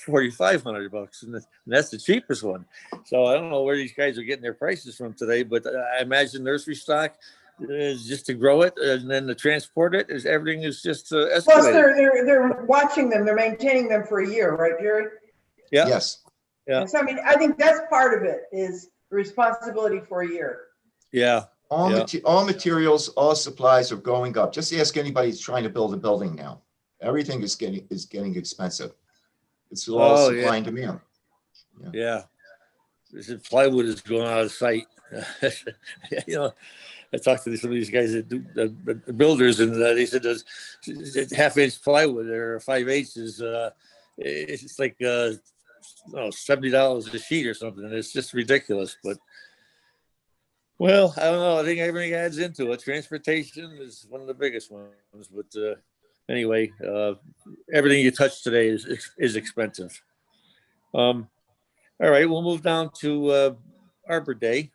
$4,500, and that's the cheapest one. So I don't know where these guys are getting their prices from today, but I imagine nursery stock is just to grow it, and then to transport it is everything is just escalated.
Plus, they're watching them, they're maintaining them for a year, right, Jerry?
Yeah.
Yes.
Yeah.
And so, I mean, I think that's part of it, is the responsibility for a year.
Yeah.
All
Yeah.
all materials, all supplies are going up. Just ask anybody who's trying to build a building now. Everything is getting expensive. It's all
Oh,
supply and demand.
Yeah. This is plywood is going out of sight. You know, I talked to some of these guys that do the builders, and they said there's half-inch plywood or 5/8 is it's like $70 a sheet or something. It's just ridiculous. But well, I don't know. I think everything adds into it. Transportation is one of the biggest ones. But anyway, everything you touch today is expensive. All right, we'll move down to Arbor Day.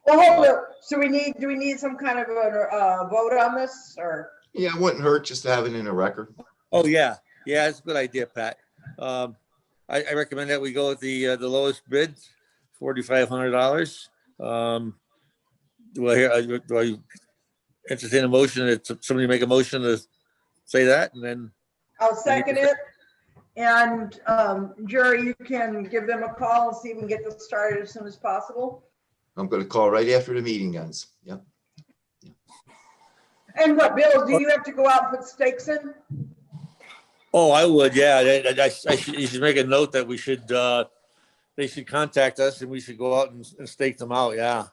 Well, hold up. So do we need some kind of a vote on this, or?
Yeah, it wouldn't hurt just to have it in a record.
Oh yeah, it's a good idea, Pat. I recommend that we go with the lowest bid, $4,500. Do I entertain a motion that somebody make a motion to say that, and then
I'll second it. And Jerry, you can give them a call and see if we can get this started as soon as possible.
I'm going to call right after the meeting ends. Yep.
And what, Bill, do you have to go out and put stakes in?
Oh, I would, yeah. You should make a note that we should. They should contact us, and we should go out and stake them out. Yeah.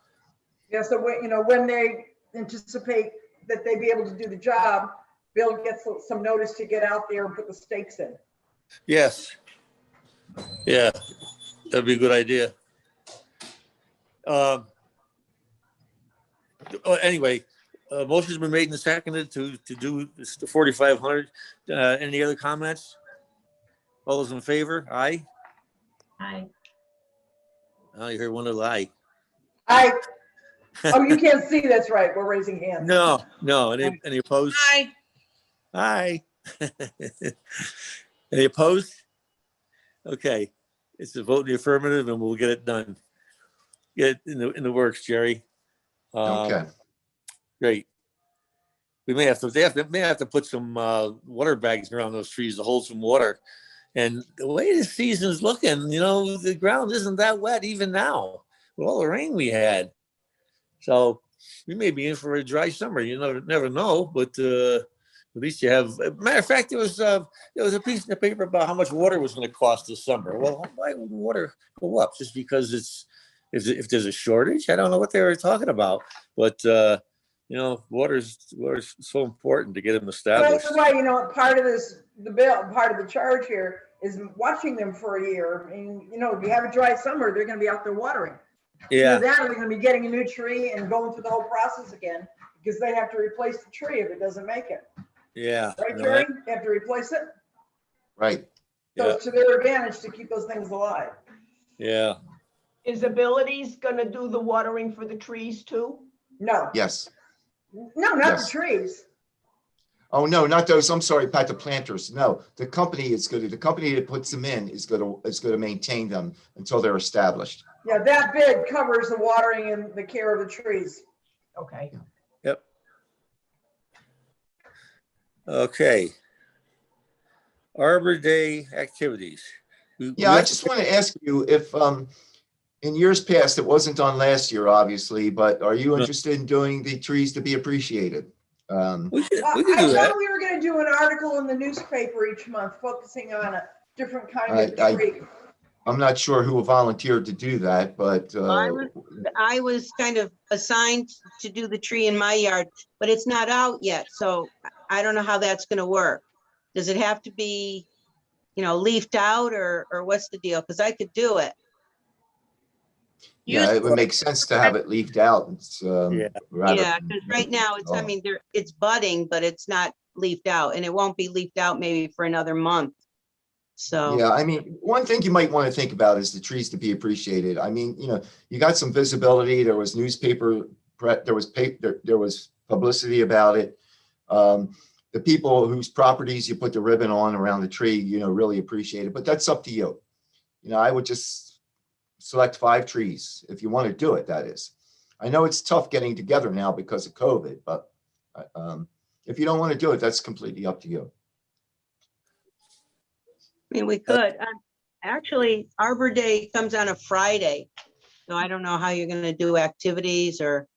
Yeah. So when they anticipate that they'd be able to do the job, Bill gets some notice to get out there and put the stakes in.
Yes. Yeah, that'd be a good idea. Anyway, motion's been made and seconded to do this, the 4,500. Any other comments? All those in favor? Aye.
Hi.
Oh, you heard one little aye.
Oh, you can't see. That's right. We're raising hands.
No. Any opposed?
Hi.
Aye. Any opposed? Okay, it's a vote in the affirmative, and we'll get it done. Get it in the works, Jerry.
Okay.
Great. We may have to put some water bags around those trees to hold some water. And the way the season's looking, the ground isn't that wet even now with all the rain we had. So we may be in for a dry summer. You never know, but at least you have. Matter of fact, there was a piece in the paper about how much water was going to cost this summer. Well, why would water go up? Just because if there's a shortage? I don't know what they were talking about, but water's so important to get them established.
That's why part of the charge here is watching them for a year. I mean, if you have a dry summer, they're going to be out there watering.
Yeah.
Either that, or they're going to be getting a new tree and going through the whole process again because they have to replace the tree if it doesn't make it.
Yeah.
Right, Jerry? They have to replace it.
Right.
So it's to their advantage to keep those things alive.
Yeah.
Is Abilities gonna do the watering for the trees too?
No,
Yes.
no, not the
Yes.
trees.
Oh, no, not those. I'm sorry, Pat, the planters. No, the company the company that puts them in is going to maintain them until they're established.
Yeah, that bid covers the watering and the care of the trees.
Okay.
Yep. Okay. Arbor Day activities.
Yeah, I just want to ask you if, in years past, it wasn't on last year, obviously, but are you
No.
interested in doing the trees to be appreciated?
We can
I
do that.
thought we were gonna do an article in the newspaper each month focusing on a different kind of
I-
tree.
I'm not sure who volunteered to do that, but
I was kind of assigned to do the tree in my yard, but it's not out yet, so I don't know how that's gonna work. Does it have to be, leafed out or what's the deal? Because I could do it.
yeah, it would make sense to have it leafed out. It's,
Yeah.
rather
Yeah,
than-
because right now it's, I
Oh.
mean, it's budding, but it's not leafed out, and it won't be leafed out maybe for another month. So,
Yeah, I mean, one thing you might want to think about is the trees to be appreciated. I mean, you got some visibility. There was newspaper, there was publicity about it. The people whose properties you put the ribbon on around the tree, really appreciate it, but that's up to you. I would just select 5 trees if you want to do it, that is. I know it's tough getting together now because of COVID, but if you don't want to do it, that's completely up to you.
I mean, we could, actually, Arbor Day comes on a Friday. So I don't know how you're gonna do activities or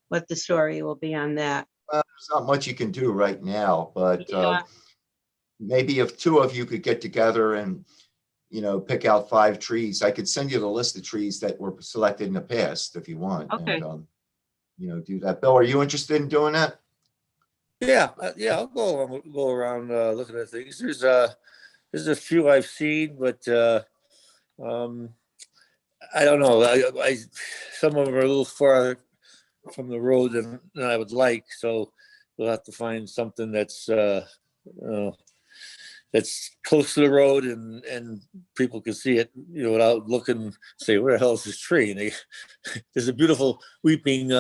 what the story will be on that.
There's not much you can do right now, but
Yeah.
maybe if 2 of you could get together and, pick out 5 trees, I could send you the list of trees that were selected in the past if you want.
Okay.
And, do that. Bill, are you interested in doing that?
Yeah, I'll go around looking at things. There's a few I've seen, but I don't know. Some of them are a little far from the road than I would like, so we'll have to find something that's close to the road and people can see it, without looking. Say, where the hell is this tree? And there's a beautiful weeping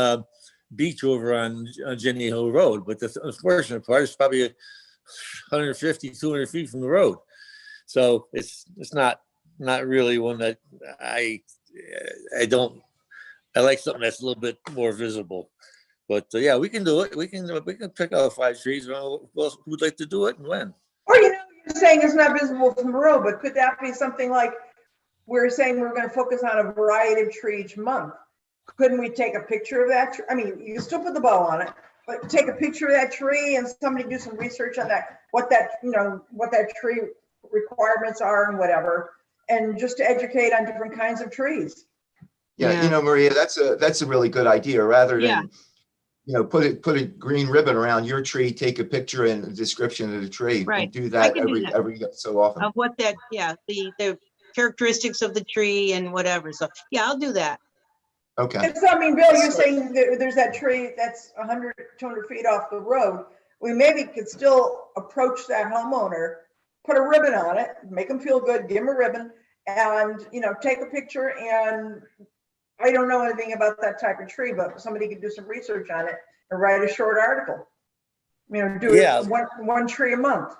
beach over on Jenny Hill Road, but the unfortunate part is probably 150, 200 feet from the road. So it's not really one that I like something that's a little bit more visible. But yeah, we can do it. We can pick out 5 trees. Who would like to do it and when?
Or, you're saying it's not visible from the road, but could that be something like we're saying we're gonna focus on a variety of tree each month? Couldn't we take a picture of that? I mean, you can still put the bow on it, but take a picture of that tree and somebody do some research on that, what that tree requirements are and whatever, and just to educate on different kinds of trees.
Yeah,
Yeah.
Maria, that's a really good idea. Rather
Yeah.
than, put a green ribbon around your tree, take a picture and a description of the tree.
Right.
And do
I
that
can do that.
every so often.
Of what that, yeah, the characteristics of the tree and whatever. So, yeah, I'll do that.
Okay.
And so, I mean, Bill, you're saying there's that tree that's 100, 200 feet off the road. We maybe could still approach that homeowner, put a ribbon on it, make them feel good, give them a ribbon, and, take a picture. And I don't know anything about that type of tree, but somebody could do some research on it and write a short article. Do
Yeah.
it one tree a month.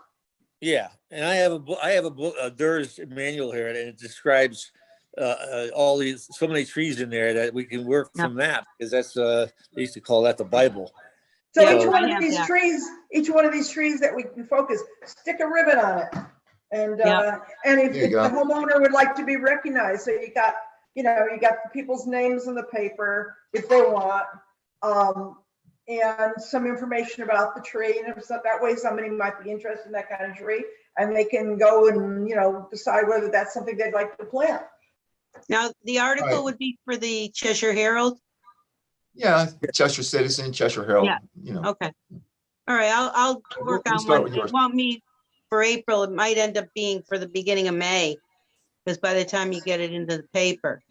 Yeah, and I have a book, Durr's manual here, and it describes all so many trees in there that we can work from that, because that's they used to call that the Bible.
So
Yeah,
each one
I
of
have
these
that.
trees that we can focus, stick a ribbon on it. And
Yeah.
and if
There you
the
go.
homeowner would like to be recognized, so you got the people's names in the paper if they want, and some information about the tree, and if so, that way somebody might be interested in that kind of tree, and they can go and decide whether that's something they'd like to plant.
Now, the article
Right.
would be for the Cheshire Herald.
Yeah, Cheshire Citizen, Cheshire Herald.
Yeah. Okay. All right, I'll work
We'll
on
start
one.
with yours.
It won't meet for April. It might end up being for the beginning of May. Because by the time you get it into the paper,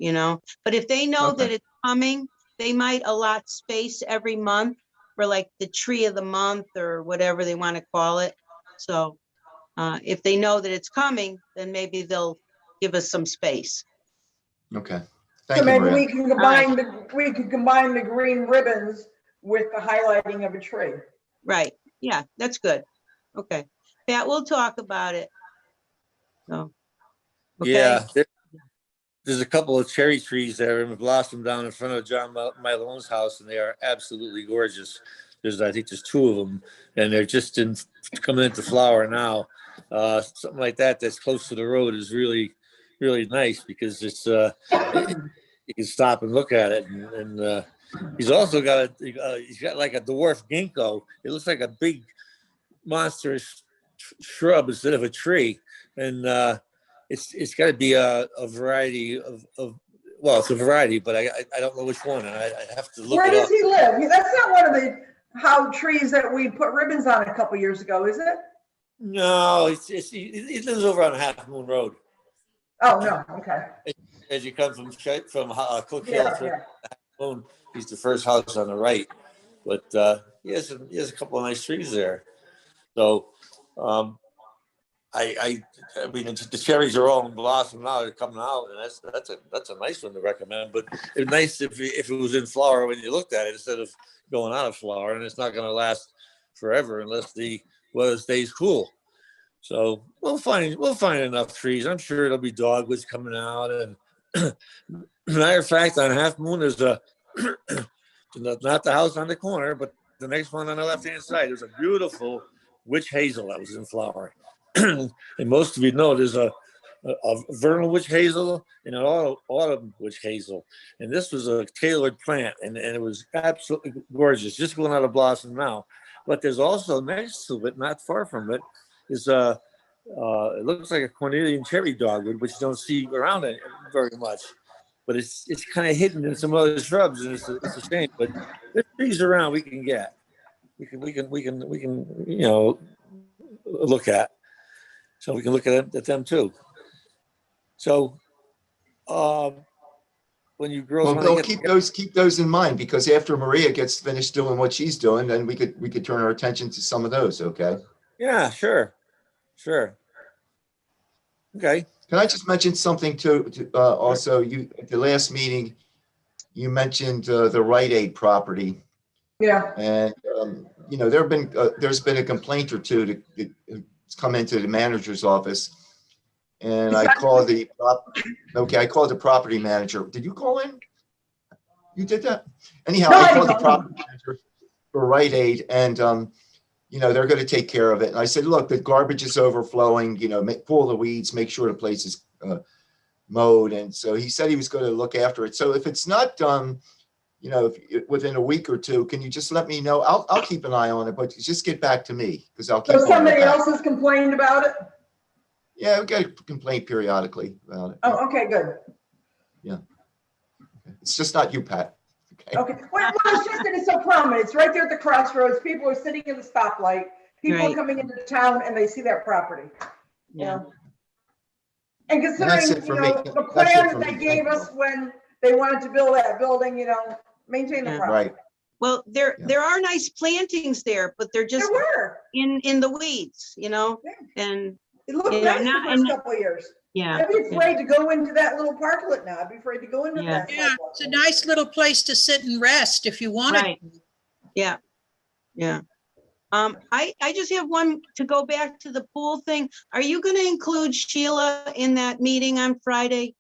but if they know
Okay.
that it's coming, they might allot space every month for like the tree of the month or whatever they want to call it. So if they know that it's coming, then maybe they'll give us some space.
Okay. Thank you,
maybe
Maria.
we can combine the green ribbons with the highlighting of a tree.
Right, yeah, that's good. Okay, Pat, we'll talk about it. So, okay,
Yeah, there's a couple of cherry trees that are in blossom down in front of John Malone's house, and they are absolutely gorgeous. I think there's two of them, and they're just coming into flower now. Something like that that's close to the road is really, really nice because it's you can stop and look at it. And he's also got he's got like a dwarf ginkgo. It looks like a big monstrous shrub instead of a tree, and it's got to be a variety of well, it's a variety, but I don't know which one, and I have to look
Where
it
does
up.
he live? That's not one of the how trees that we put ribbons on a couple years ago, is it?
No, he lives over on Half Moon Road.
Oh, no, okay.
As you come from Cook Hill
Yeah,
through
yeah.
Moon, he's the first house on the right. But he has a couple of nice trees there. So I mean the cherries are all in blossom now. They're coming out, and that's a nice one to recommend. But it's nice if it was in flower when you looked at it instead of going out of flower, and it's not going to last forever unless the weather stays cool. So we'll find enough trees. I'm sure there'll be dogwoods coming out. And matter of fact, on Half Moon there's a not the house on the corner, but the next one on the left hand side. There's a beautiful witch hazel that was in flower. And most of you know there's a vernal witch hazel and an autumn witch hazel. And this was a tailored plant, and it was absolutely gorgeous, just going out of blossom now. But there's also next to it, not far from it, is it looks like a Cornelian cherry dogwood, which you don't see around it very much. But it's kind of hidden in some other shrubs, and it's a shame. But there's trees around we can get, we can look at. So we can look at them too. So when you girls
Well,
want to
Bill,
get
keep those in mind, because after Maria gets finished doing what she's doing, then we could turn our attention to some of those, okay?
yeah, sure. Okay.
Can I just mention something too? Also, you at the last meeting, you mentioned the Rite Aid property,
Yeah.
and there's been a complaint or two that's come into the manager's office, and I called the property manager. Did you call in? You did that? Anyhow,
No,
I
I
called the
didn't.
property manager for Rite Aid, and they're going to take care of it. And I said, look, the garbage is overflowing, pull the weeds, make sure the place is mowed. And so he said he was going to look after it. So if it's not done, within a week or two, can you just let me know? I'll keep an eye on it, but just get back to me, because I'll keep
So
on your
somebody
back.
else has complained about it?
Yeah, we get a complaint periodically about it.
Oh, okay, good.
It's just not you, Pat.
Okay. Well, it's just that it's so prominent. It's right there at the crossroads. People are sitting in the stoplight. People are
Right.
coming into town and they see that property.
Yeah.
And
that's
considering,
it for me.
the
That's it
plan
for
that they
me.
gave
Thank
us when they wanted to build that building, maintain the
Yeah.
property.
Right.
Well, there are nice plantings there, but they're just
There were.
in the weeds, and
It looked
You know,
nice the
now-
first
and-
couple of years.
yeah.
I'd be afraid to go into that little parklet now. I'd be afraid to go into
Yeah.
that.
Yeah, it's a nice little place to sit and rest if you want
Right.
it.
Yeah. I just have one to go back to the pool thing. Are you going to include Sheila in that meeting on Friday?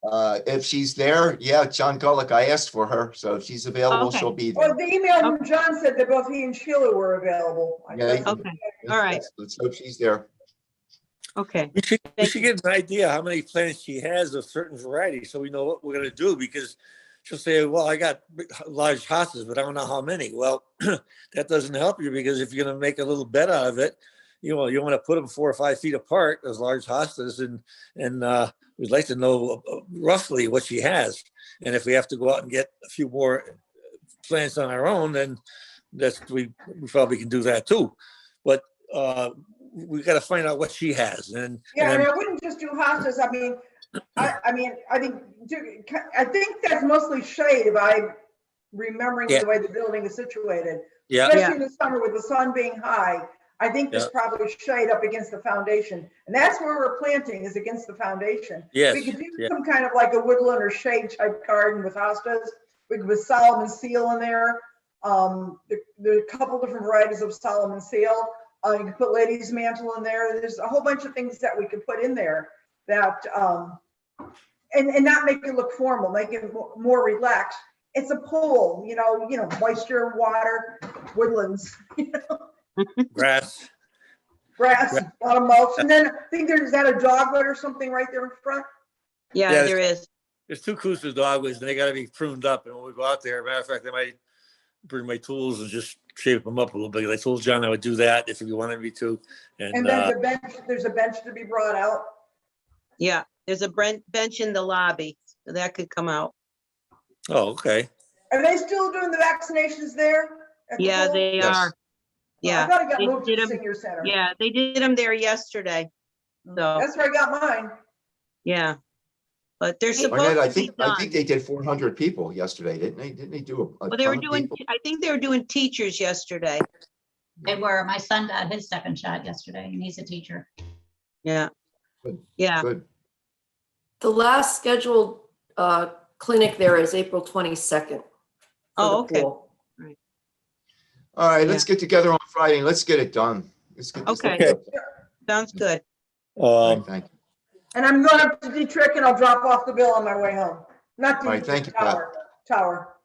If she's there, yeah, John Gullick, I asked for her, so if she's available,
Okay.
she'll be
Well,
there.
the email from John said that both he and Sheila were available.
Yeah,
Okay. All right.
Let's hope she's there.
Okay.
We
Thank
should get an idea how many plants she has of certain varieties, so we know what we're going to do, because she'll say, well, I got large hostas, but I don't know how many. Well, that doesn't help you, because if you're going to make a little bed out of it, you want to put them 4 or 5 feet apart, those large hostas, and we'd like to know roughly what she has. And if we have to go out and get a few more plants on our own, then we probably can do that too. But we got to find out what she has. And
Yeah, and I wouldn't just do hostas. I think that's mostly shade if I'm remembering
Yeah.
the way the building is situated.
yeah,
Especially in the summer with the sun being high. I think there's
Yeah.
probably shade up against the foundation, and that's where we're planting, is against the foundation.
Yes,
We could do
yeah.
some kind of like a woodland or shade type garden with hostas. We could put Solomon seal in there. There are a couple different varieties of Solomon seal. You can put lady's mantle in there. There's a whole bunch of things that we could put in there that, and not make it look formal, make it more relaxed. It's a pool, moisture, water, woodlands,
Grass.
grass, a lot of mulch. And then I think is that a dogwood or something right there in front?
Yeah,
Yeah,
there is.
There's 2 Coosa dogwoods and they gotta be pruned up. And when we go out there, matter of fact, I might bring my tools and just shape them up a little bit. I told John I would do that if he wanted me to.
And
And,
there's a bench to be brought out.
Yeah, there's a bench in the lobby, so that could come out.
oh, okay.
Are they still doing the vaccinations there? at the
Yeah,
pool?
they
Yes.
are.
I
Yeah,
thought it got
they
moved to
did
the
'em-
senior center.
yeah, they did them there yesterday. So,
That's where I got mine.
yeah. But they're
Arnett,
supposed
I
to be
think
done.
they did 400 people yesterday, didn't they? Didn't they do a
Well, they were
ton of
doing,
people?
I think they were doing teachers yesterday.
They were, my son got his second shot yesterday and he's a teacher.
Yeah.
Good.
Yeah,
Good.
The last scheduled clinic there is April 22nd. for
Oh,
the
okay.
pool.
All right, let's get together on Friday and let's get it done. Let's get this
Okay.
thing done.
sounds good.
All right, thank you.
And I'm going up to Detrick and I'll drop off the bill on my way home. Not
All right,
the
thank you, Pat.
tower.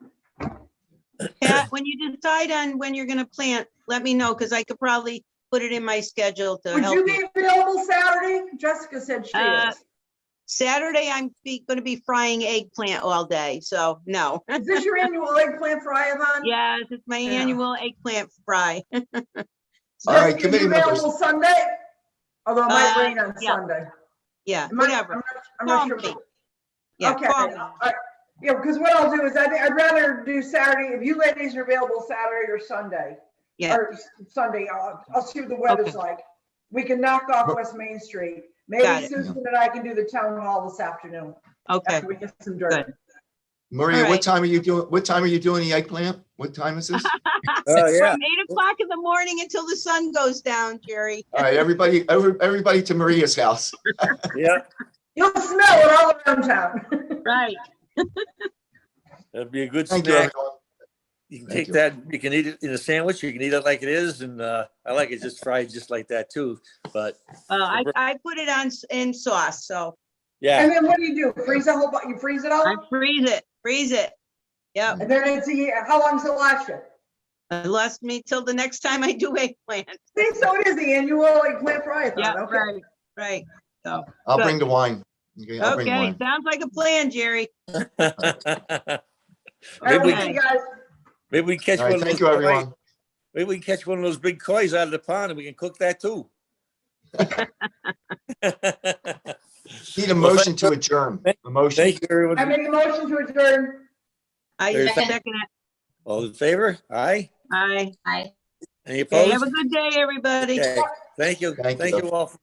Pat, when you decide on when you're gonna plant, let me know, because I could probably put it in my schedule to
Would
help
you
you.
be available Saturday? Jessica said she
Uh,
is.
Saturday, I'm gonna be frying eggplant all day, so no.
Is this your annual eggplant fry-a-thon?
Yes, it's my
Yeah.
annual eggplant fry.
All right,
Jessica, you
committee members.
available Sunday? Although it might rain on
yeah.
Sunday.
Yeah,
Am I-
whatever.
I'm not
Call
sure.
me. Yeah,
Okay,
call me.
all right. Yeah, because what I'll do is I'd rather do Saturday, if you ladies are available Saturday or Sunday.
Yeah.
Or Sunday, I'll see what the weather's
Okay.
like. We can knock off West Main Street.
Got
Maybe
it.
Susan and I can do the town hall this afternoon
Okay,
after we get some dirt.
good.
Maria,
All
what
right.
time are you doing? What time are you doing the eggplant? What time is this?
Oh, yeah.
From 8 o'clock in the morning until the sun goes down, Jerry.
All right, everybody to Maria's house.
Yeah,
You'll smell it all around town.
Right.
that'd be a good
Thank you,
snack.
everyone.
You can
Thank
take
you.
that, you can eat it in a sandwich, you can eat it like it is, and I like it just fried just like that too, but
I put it on in sauce, so
yeah.
And then what do? Freeze the whole, you freeze it
I
all?
freeze it. Yep,
And then it's a year. How long's it last you?
it lasts me till the next time I do eggplant.
See, so it is the annual eggplant fry-a-thon.
Yeah,
Okay.
right. So,
I'll
Good.
bring the wine. Okay, I'll bring
okay,
wine.
sounds like a plan, Jerry.
All right,
Maybe
we'll
we-
see you guys.
Maybe we can catch
All
one
right,
of
thank
those.
you,
koi-
everyone.
Maybe we can catch one of those big koi out of the pond and we can cook that too.
Need a motion to adjourn. A motion.
Thank you, everyone.
I make a motion to adjourn.
I
There's-
second it.
All in favor? Aye.
Aye.
Hi.
Any
Okay, have
opposed?
a good day, everybody.
Okay, thank you.
Thank
Thank
you.
you all for